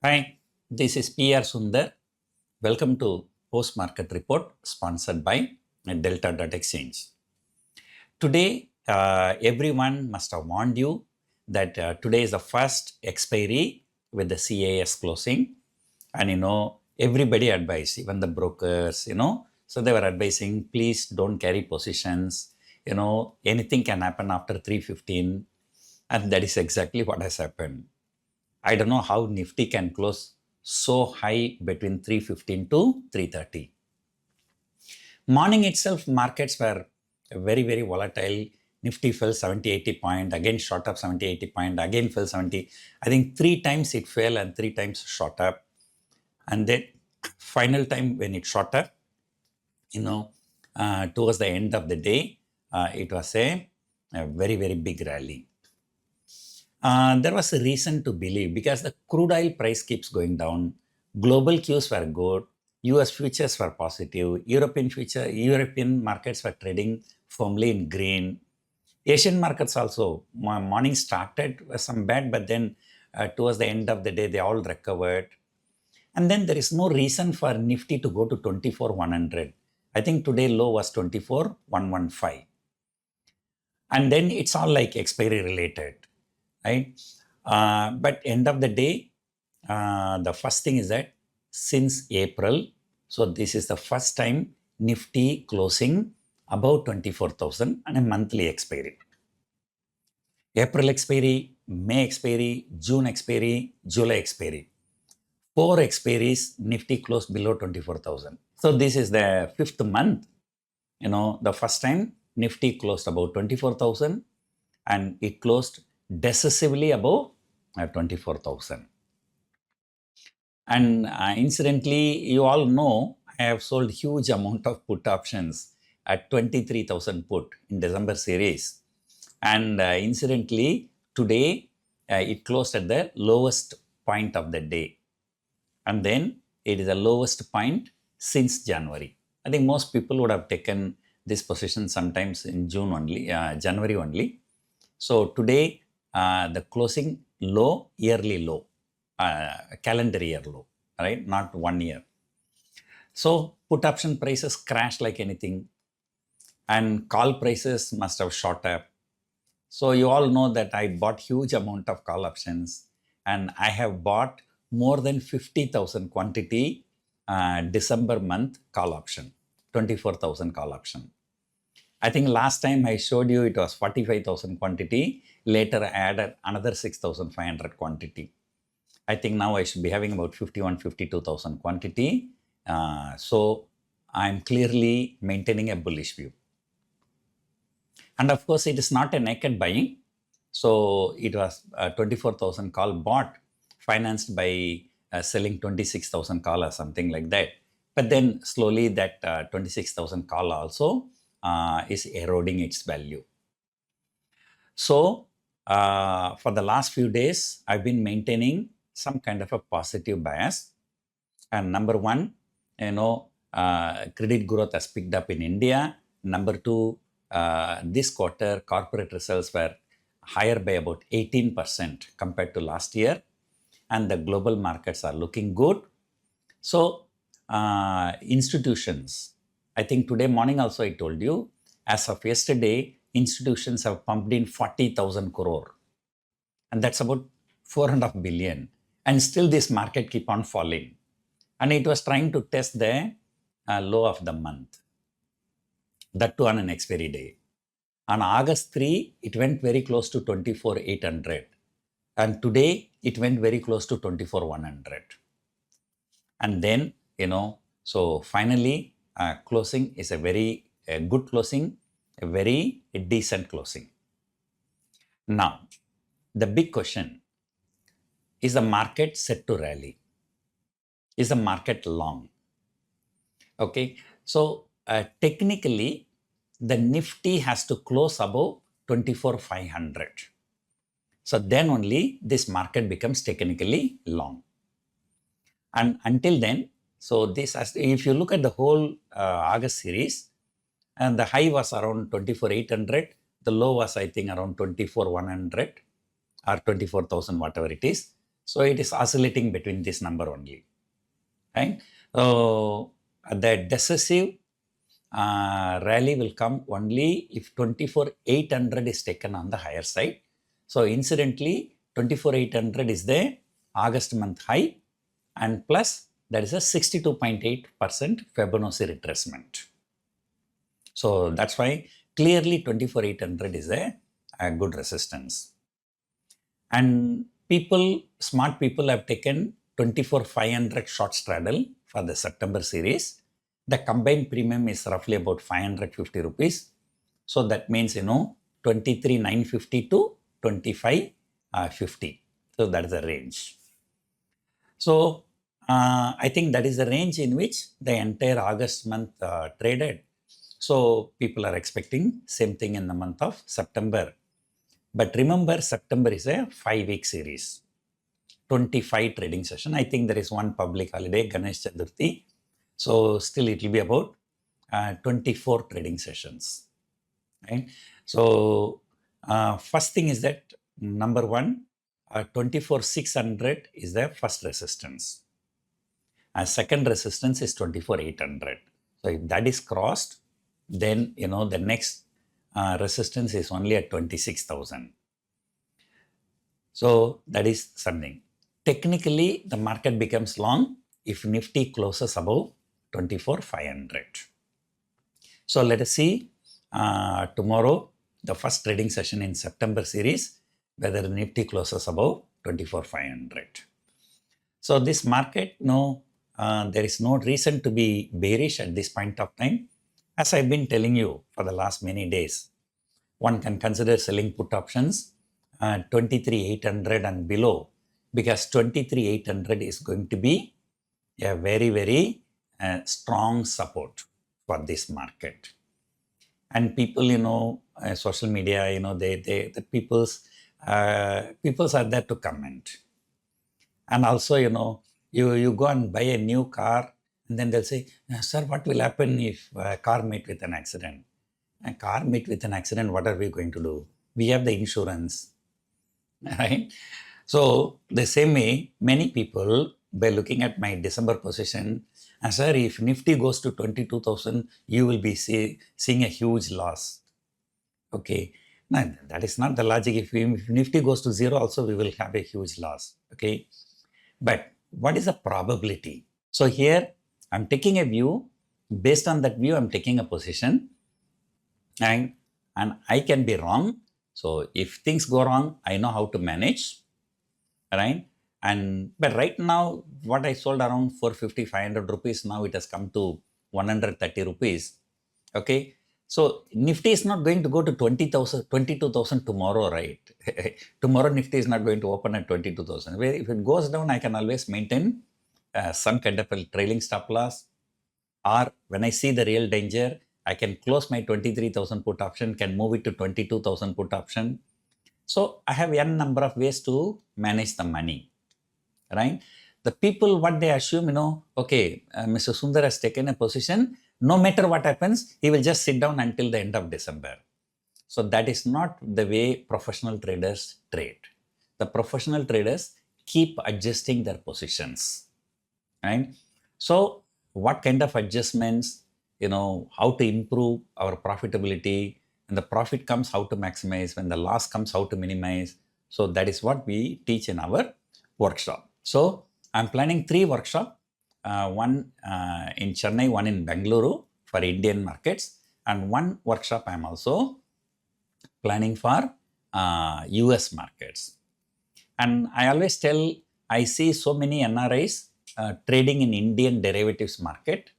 Hi, this is PR Sundar. Welcome to Post Market Report sponsored by Delta.exchange. Today, everyone must have warned you that today is the first expiry with the CAS closing, and everybody advised, even the brokers, so they were advising, please don't carry positions. Anything can happen after 3:15, and that is exactly what has happened. I don't know how Nifty can close so high between 3:15 to 3:30. Morning itself, markets were very, very volatile. Nifty fell 70-80 point, again shot up 70-80 point, again fell 70. I think 3 times it fell and 3 times shot up. And then final time when it shot up, towards the end of the day, it was a very, very big rally. There was a reason to believe because the crude oil price keeps going down. Global cues were good. US futures were positive. European markets were trading firmly in green. Asian markets also, morning started some bad, but then towards the end of the day, they all recovered. And then there is no reason for Nifty to go to 24,100. I think today low was 24,115. And then it's all like expiry related, right? But end of the day, the first thing is that since April, so this is the first time Nifty closing above 24,000 and a monthly expiry. April expiry, May expiry, June expiry, July expiry. 4 expiries, Nifty closed below 24,000. So this is the 5th month, the first time Nifty closed about 24,000 and it closed decisively above 24,000. And incidentally, you all know I have sold huge amount of put options at 23,000 put in December series. And incidentally, today it closed at the lowest point of the day. And then it is the lowest point since January. I think most people would have taken this position sometimes in January only. So today, the closing low, yearly low, calendar year low, right? Not 1 year. So put option prices crashed like anything and call prices must have shot up. So you all know that I bought huge amount of call options and I have bought more than 50,000 quantity December month call option, 24,000 call option. I think last time I showed you it was 45,000 quantity. Later I added another 6,500 quantity. I think now I should be having about 52,000 quantity. So I'm clearly maintaining a bullish view. And of course, it is not a naked buying. So it was 24,000 call bought, financed by selling 26,000 call or something like that. But then slowly that 26,000 call also is eroding its value. So for the last few days, I've been maintaining some kind of a positive bias. And number one, credit growth has picked up in India. Number two, this quarter corporate results were higher by about 18% compared to last year. And the global markets are looking good. So institutions, I think today morning also I told you, as of yesterday, institutions have pumped in 40,000 crore. And that's about 4.5 billion. And still this market keep on falling. And it was trying to test the low of the month. That too on an expiry day. On August 3, it went very close to 24,800. And today it went very close to 24,100. And then, so finally, closing is a very good closing, a very decent closing. Now, the big question, is the market set to rally? Is the market long? Okay, so technically, the Nifty has to close above 24,500. So then only this market becomes technically long. And until then, so this has, if you look at the whole August series, and the high was around 24,800, the low was I think around 24,100 or 24,000, whatever it is. So it is oscillating between this number only, right? So the decisive rally will come only if 24,800 is taken on the higher side. So incidentally, 24,800 is the August month high, and plus that is a 62.8% Fibonacci retracement. So that's why clearly 24,800 is a good resistance. And smart people have taken 24,500 short straddle for the September series. The combined premium is roughly about 550 rupees. So that means, 23,950 to 25,50. So that is the range. So I think that is the range in which the entire August month traded. So people are expecting same thing in the month of September. But remember, September is a 5-week series, 25 trading session. I think there is one public holiday, Ganesh Chaturthi. So still it will be about 24 trading sessions, right? So first thing is that number one, 24,600 is the first resistance. Second resistance is 24,800. So if that is crossed, then the next resistance is only at 26,000. So that is something. Technically, the market becomes long if Nifty closes above 24,500. So let us see tomorrow, the first trading session in September series, whether Nifty closes above 24,500. So this market, there is no reason to be bearish at this point of time. As I've been telling you for the last many days, one can consider selling put options 23,800 and below, because 23,800 is going to be a very, very strong support for this market. And people, social media, the peoples are there to comment. And also, you go and buy a new car, and then they'll say, sir, what will happen if a car met with an accident? A car met with an accident, what are we going to do? We have the insurance, right? So the same way, many people, by looking at my December position, sir, if Nifty goes to 22,000, you will be seeing a huge loss. Okay, now that is not the logic. If Nifty goes to zero also, we will have a huge loss. Okay, but what is the probability? So here I'm taking a view. Based on that view, I'm taking a position, and I can be wrong. So if things go wrong, I know how to manage, right? But right now, what I sold around 450, 500 rupees, now it has come to 130 rupees. Okay. So Nifty is not going to go to 20,000, 22,000 tomorrow, right? Tomorrow Nifty is not going to open at 22,000. If it goes down, I can always maintain some kind of a trailing stop loss. Or when I see the real danger, I can close my 23,000 put option, can move it to 22,000 put option. So I have n number of ways to manage the money, right? The people, what they assume, okay, Mr. Sundar has taken a position, no matter what happens, he will just sit down until the end of December. So that is not the way professional traders trade. The professional traders keep adjusting their positions, right? So what kind of adjustments, how to improve our profitability, when the profit comes, how to maximize, when the loss comes, how to minimize. So that is what we teach in our workshop. So I'm planning 3 workshops, one in Chennai, one in BENGALURU for Indian markets, and one workshop I'm also planning for US markets. And I always tell, I see so many NRIs trading in Indian derivatives market.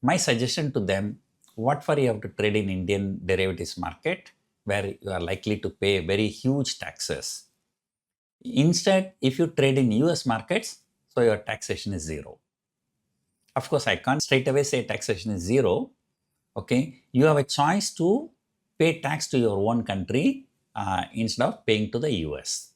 My suggestion to them, what for you have to trade in Indian derivatives market where you are likely to pay very huge taxes? Instead, if you trade in US markets, so your taxation is 0. Of course, I can't straight away say taxation is 0. Okay, you have a choice to pay tax to your own country instead of paying to the US.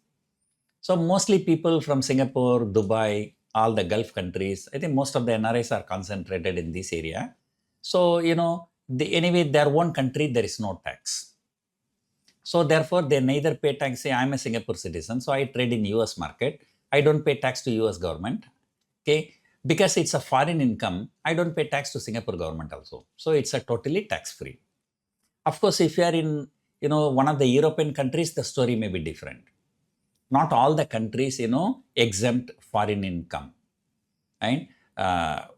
So mostly people from Singapore, Dubai, all the Gulf countries, I think most of the NRIs are concentrated in this area. So, anyway, their own country, there is no tax. So therefore, they neither pay tax. Say, I'm a Singapore citizen, so I trade in US market. I don't pay tax to US government. Okay, because it's a foreign income, I don't pay tax to Singapore government also. So it's a totally tax-free. Of course, if you are in, one of the European countries, the story may be different. Not all the countries, exempt foreign income. And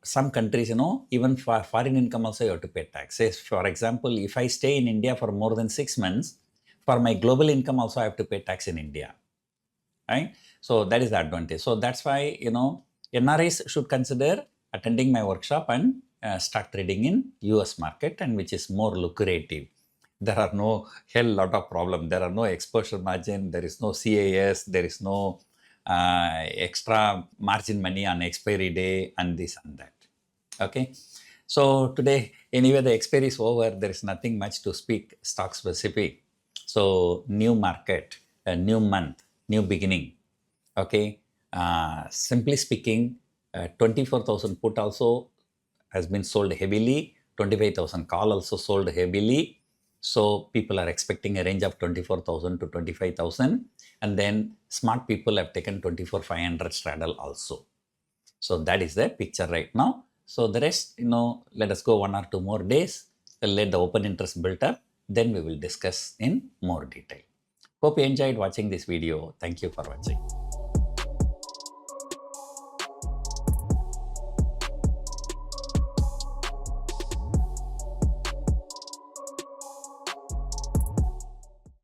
some countries, even for foreign income also you have to pay taxes. For example, if I stay in India for more than 6 months, for my global income also I have to pay tax in India. Right? So that is the advantage. So that's why, NRIs should consider attending my workshop and start trading in US market, and which is more lucrative. There are no hell lot of problem. There are no exposure margin. There is no CAS. There is no extra margin money on expiry day and this and that. Okay. So today, anyway, the expiry is over. There is nothing much to speak stock specific. So new market, a new month, new beginning. Okay. Simply speaking, 24,000 put also has been sold heavily. 25,000 call also sold heavily. So people are expecting a range of 24,000 to 25,000, and then smart people have taken 24,500 straddle also. So that is the picture right now. So the rest, let us go 1 or 2 more days, let the open interest build up, then we will discuss in more detail. Hope you enjoyed watching this video. Thank you for watching.